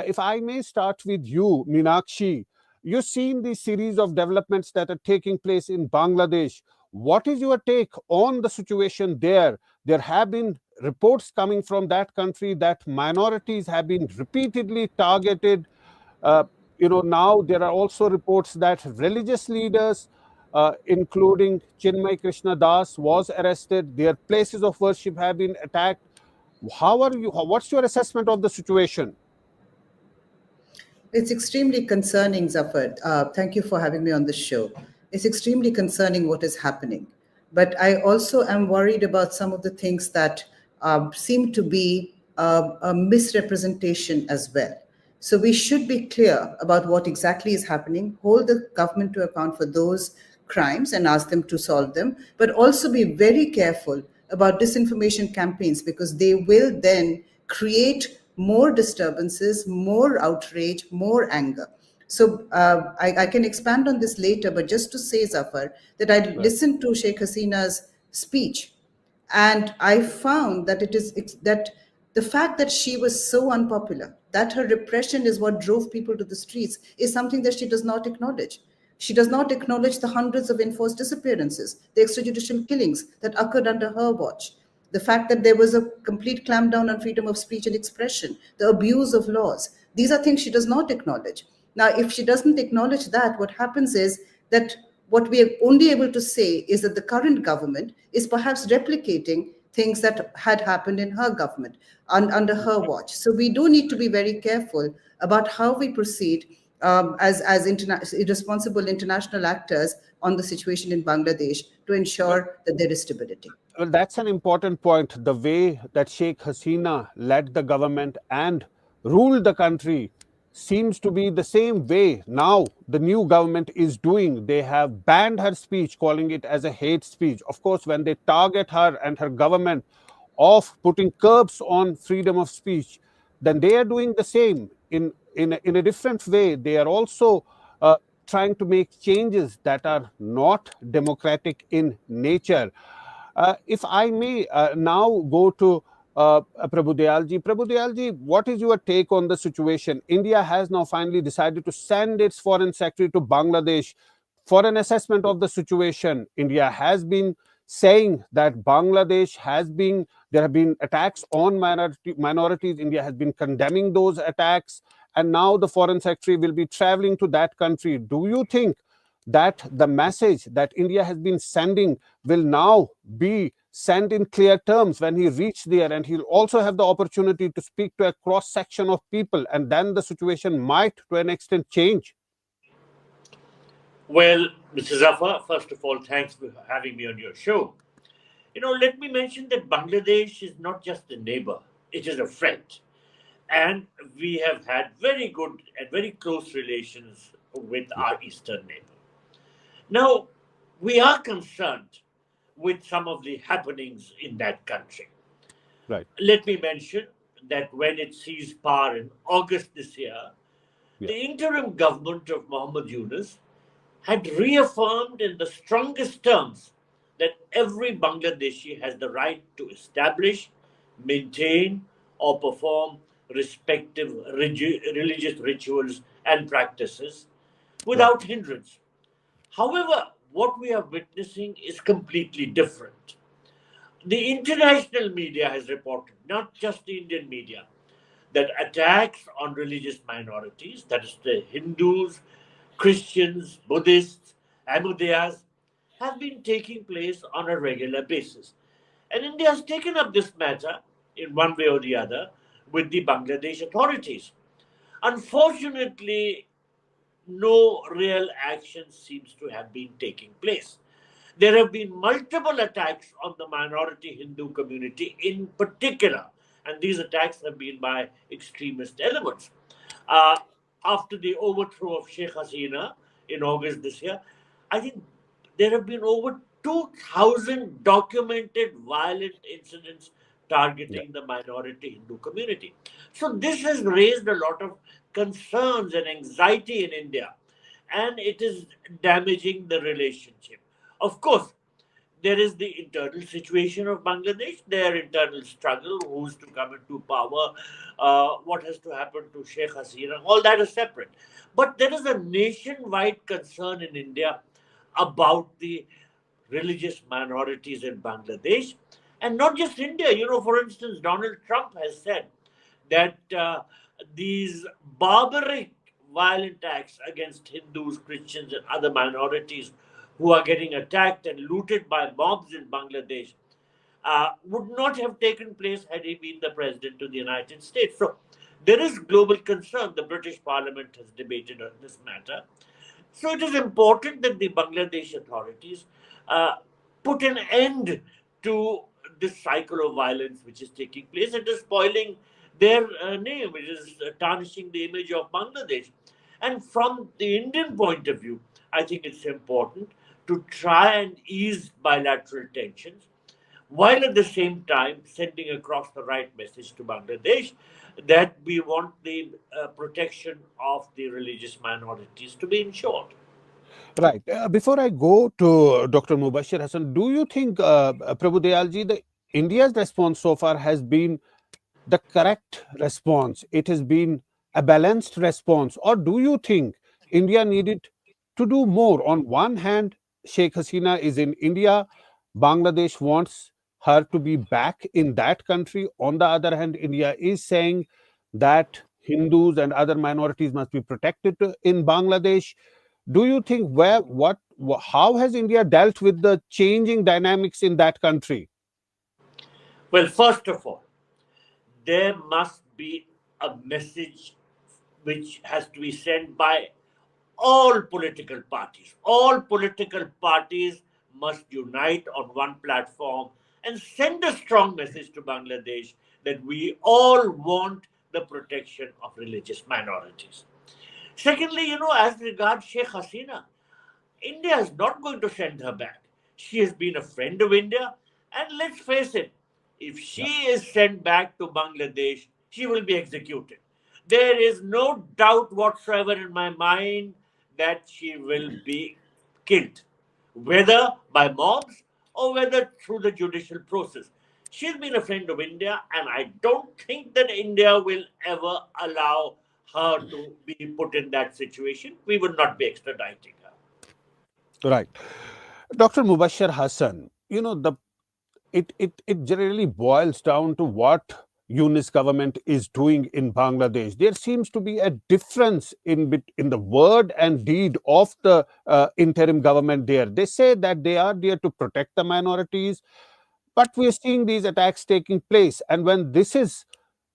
If I may start with you, Meenakshi, you've seen the series of developments that are taking place in Bangladesh. What is your take on the situation there? There have been reports coming from that country that minorities have been repeatedly targeted. Uh, now there are also reports that religious leaders, including Chinmay Krishna Das, was arrested. Their places of worship have been attacked. What's your assessment of the situation? It's extremely concerning, Zaffar. Thank you for having me on the show. It's extremely concerning what is happening. But I also am worried about some of the things that seem to be a misrepresentation as well. So we should be clear about what exactly is happening, hold the government to account for those crimes and ask them to solve them, but also be very careful about disinformation campaigns because they will then create more disturbances, more outrage, more anger. So I can expand on this later, but just to say, Zafar, that I Right. listened to Sheikh Hasina's speech, and I found that that the fact that she was so unpopular, that her repression is what drove people to the streets, is something that she does not acknowledge. She does not acknowledge the hundreds of enforced disappearances, the extrajudicial killings that occurred under her watch, the fact that there was a complete clampdown on freedom of speech and expression, the abuse of laws. These are things she does not acknowledge. Now, if she doesn't acknowledge that, what happens is that what we are only able to say is that the current government is perhaps replicating things that had happened in her government under her watch. So we do need to be very careful about how we proceed as responsible international actors on the situation in Bangladesh to ensure that there is stability. Well, that's an important point. The way that Sheikh Hasina led the government and ruled the country seems to be the same way now the new government is doing. They have banned her speech, calling it as a hate speech. Of course, when they target her and her government of putting curbs on freedom of speech, then they are doing the same in a different way. They are also trying to make changes that are not democratic in nature. If I may now go to Prabhu Dayalji. Prabhu Dayalji, what is your take on the situation? India has now finally decided to send its foreign secretary to Bangladesh for an assessment of the situation. India has been saying that Bangladesh has been, there have been attacks on minorities. India has been condemning those attacks. And now the foreign secretary will be traveling to that country. Do you think that the message that India has been sending will now be sent in clear terms when he reached there, and he'll also have the opportunity to speak to a cross section of people, and then the situation might to an extent change? Well, Mr. Zaffar, first of all, thanks for having me on your show. Let me mention that Bangladesh is not just a neighbor, it is a friend. And we have had very good and very close relations with our eastern neighbor. Now, we are concerned with some of the happenings in that country. Right. Let me mention that when it seized power in August this year, Yeah. the interim government of Muhammad Yunus had reaffirmed in the strongest terms that every Bangladeshi has the right to establish, maintain, or perform respective religious rituals and practices without hindrance. However, what we are witnessing is completely different. The international media has reported, not just the Indian media, that attacks on religious minorities, that is the Hindus, Christians, Buddhists, Ahmadiyas, have been taking place on a regular basis. And India has taken up this matter in one way or the other with the Bangladesh authorities. Unfortunately, no real action seems to have been taking place. There have been multiple attacks on the minority Hindu community in particular, and these attacks have been by extremist elements. Uh, After the overthrow of Sheikh Hasina in August this year, I think there have been over 2,000 documented violent incidents targeting the minority Hindu community. So this has raised a lot of concerns and anxiety in India, and it is damaging the relationship. Of course, There is the internal situation of Bangladesh, their internal struggle, who's to come into power, what has to happen to Sheikh Hasina, all that is separate. But there is a nationwide concern in India about the religious minorities in Bangladesh. And not just India. For instance, Donald Trump has said that these barbaric violent acts against Hindus, Christians, and other minorities who are getting attacked and looted by mobs in Bangladesh would not have taken place had he been the president of the United States. So there is global concern. The British Parliament has debated on this matter. So it is important that the Bangladesh authorities uh, put an end to this cycle of violence which is taking place. It is spoiling their name. It is tarnishing the image of Bangladesh. And from the Indian point of view, I think it's important to try and ease bilateral tensions while at the same time sending across the right message to Bangladesh that we want the protection of the religious minorities to be ensured. Right. Before I go to Dr. Mubashir Hassan, do you think, Prabhu Dayalji, the India's response so far has been the correct response? It has been a balanced response, or do you think India needed to do more? On one hand, Sheikh Hasina is in India, Bangladesh wants her to be back in that country. On the other hand, India is saying that Hindus and other minorities must be protected in Bangladesh. Do you think how has India dealt with the changing dynamics in that country? Well, first of all, there must be a message which has to be sent by all political parties. All political parties must unite on one platform and send a strong message to Bangladesh that we all want the protection of religious minorities. Secondly, as regards Sheikh Hasina, India is not going to send her back. She has been a friend of India, and let's face it, if she Yeah. is sent back to Bangladesh, she will be executed. There is no doubt whatsoever in my mind that she will be killed, whether by mobs or whether through the judicial process. She's been a friend of India, and I don't think that India will ever allow her to be put in that situation. We would not be extraditing her. Right. Dr. Mubashir Hassan, it generally boils down to what Yunus government is doing in Bangladesh. There seems to be a difference in the word and deed of the interim government there. They say that they are there to protect the minorities, but we are seeing these attacks taking place. And when this is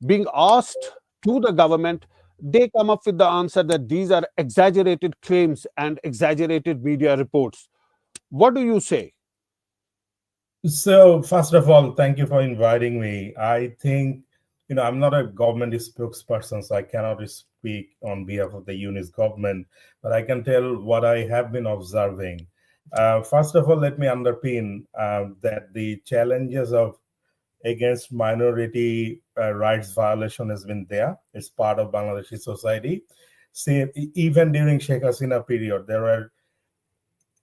being asked to the government, they come up with the answer that these are exaggerated claims and exaggerated media reports. What do you say? So, first of all, thank you for inviting me. I think, I'm not a government spokesperson, so I cannot speak on behalf of the Yunus government, but I can tell what I have been observing. First of all, let me underpin that the challenges of against minority rights violation has been there. It's part of Bangladeshi society. See, even during Sheikh Hasina period, there were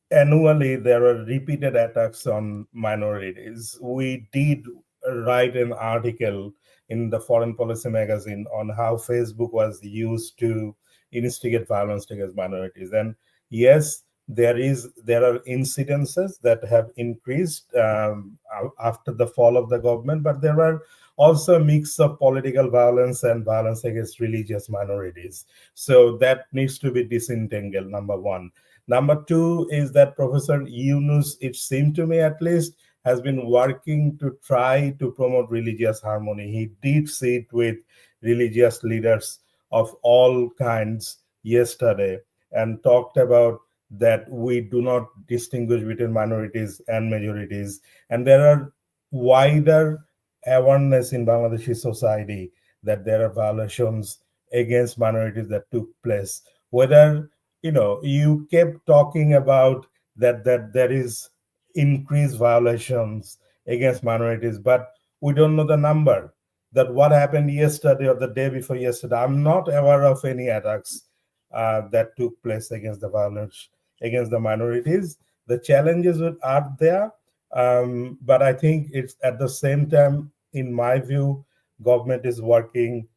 annually there are repeated attacks on minorities. We did write an article in the Foreign Policy magazine on how Facebook was used to instigate violence against minorities. And yes, there are incidences that have increased after the fall of the government, but there are also a mix of political violence and violence against religious minorities. So that needs to be disentangled, number one. Number two is that Professor Yunus, it seemed to me at least, has been working to try to promote religious harmony. He did sit with religious leaders of all kinds yesterday and talked about that we do not distinguish between minorities and majorities. And there are wider awareness in Bangladeshi society that there are violations against minorities that took place. Whether you kept talking about that there is increased violations against minorities, but we don't know the number. That what happened yesterday or the day before yesterday, I'm not aware of any attacks that took place against the violence against the minorities. The challenges are there, But I think it's at the same time, in my view, government is working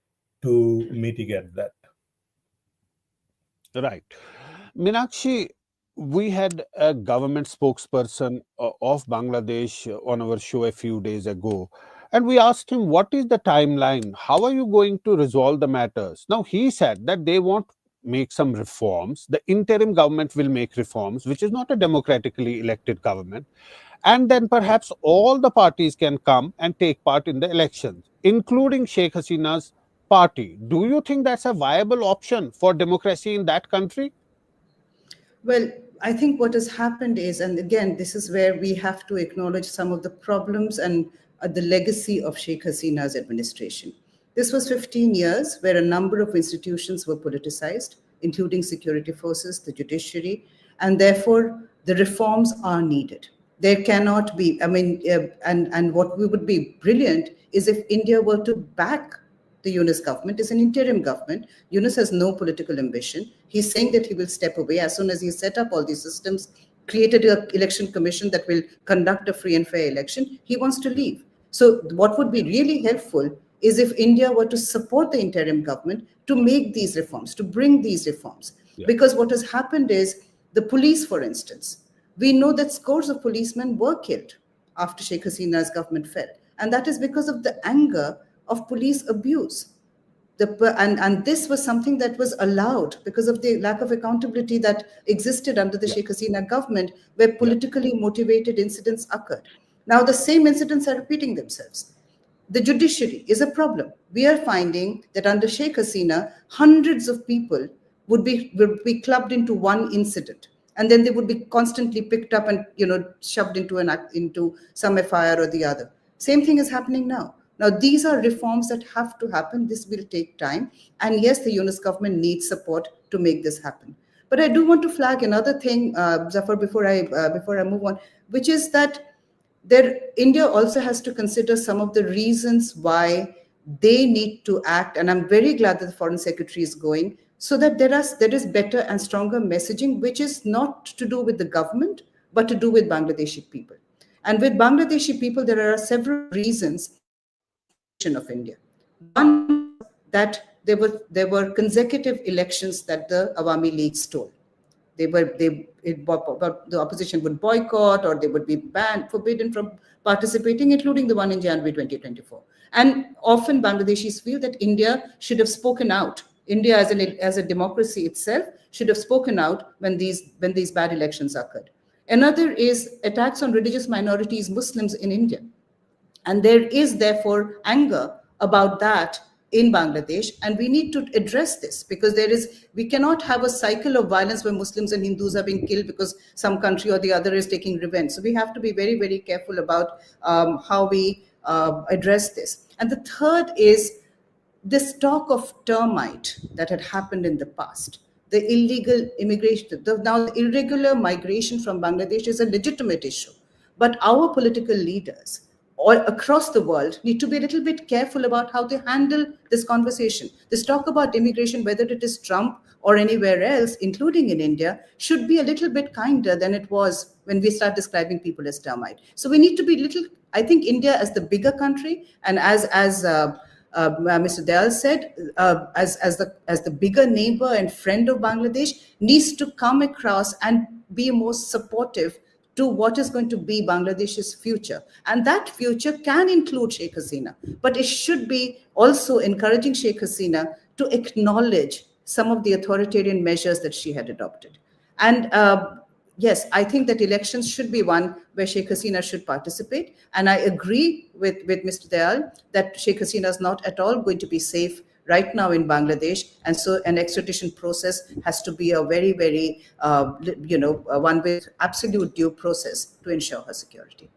to mitigate that. Right. Meenakshi, we had a government spokesperson of Bangladesh on our show a few days ago, and we asked him, what is the timeline? How are you going to resolve the matters? Now, he said that they won't make some reforms. The interim government will make reforms, which is not a democratically elected government. And then perhaps all the parties can come and take part in the elections, including Sheikh Hasina's party. Do you think that's a viable option for democracy in that country? Well, I think what has happened is, and again, this is where we have to acknowledge some of the problems and the legacy of Sheikh Hasina's administration. This was 15 years where a number of institutions were politicized, including security forces, the judiciary, and therefore the reforms are needed. There cannot be, and what would be brilliant is if India were to back the Yunus government. Is an interim government. Yunus has no political ambition. He's saying that he will step away as soon as he set up all these systems, created an election commission that will conduct a free and fair election. He wants to leave. So what would be really helpful is if India were to support the interim government to make these reforms, to bring these reforms. Yeah. Because what has happened is the police, for instance, we know that scores of policemen were killed after Sheikh Hasina's government fell. And that is because of the anger of police abuse. And this was something that was allowed because of the lack of accountability that existed under the Sheikh Hasina government, where politically motivated incidents occurred. Now, the same incidents are repeating themselves. The judiciary is a problem. We are finding that under Sheikh Hasina, hundreds of people would be clubbed into one incident, and then they would be constantly picked up and shoved into some FIR or the other. Same thing is happening now. Now, these are reforms that have to happen. This will take time. And yes, the Yunus government needs support to make this happen. But I do want to flag another thing, Zaffar, before I move on, which is that India also has to consider some of the reasons why they need to act. And I'm very glad that the Foreign Secretary is going, so that there is better and stronger messaging, which is not to do with the government, but to do with Bangladeshi people. And with Bangladeshi people, there are several reasons of India. One was that there were consecutive elections that the Awami League stole. The opposition would boycott, or they would be forbidden from participating, including the one in January 2024. And often Bangladeshis feel that India should have spoken out. India as a democracy itself should have spoken out when these bad elections occurred. Another is attacks on religious minorities, Muslims in India. And there is therefore anger about that in Bangladesh, and we need to address this, because we cannot have a cycle of violence where Muslims and Hindus are being killed because some country or the other is taking revenge. So we have to be very, very careful about how we address this. And the third is this talk of termite that had happened in the past. The illegal immigration, now the irregular migration from Bangladesh is a legitimate issue, but our political leaders all across the world need to be a little bit careful about how they handle this conversation. This talk about immigration, whether it is Trump or anywhere else, including in India, should be a little bit kinder than it was when we start describing people as termite. So we need to be I think India as the bigger country, and as Mr. Dayal said, as the bigger neighbor and friend of Bangladesh, needs to come across and be more supportive to what is going to be Bangladesh's future. And that future can include Sheikh Hasina, but it should be also encouraging Sheikh Hasina to acknowledge some of the authoritarian measures that she had adopted. And yes, I think that elections should be one where Sheikh Hasina should participate. And I agree with Mr. Dayal that Sheikh Hasina is not at all going to be safe right now in Bangladesh. And so an extradition process has to be a very, very, one with absolute due process to ensure her security.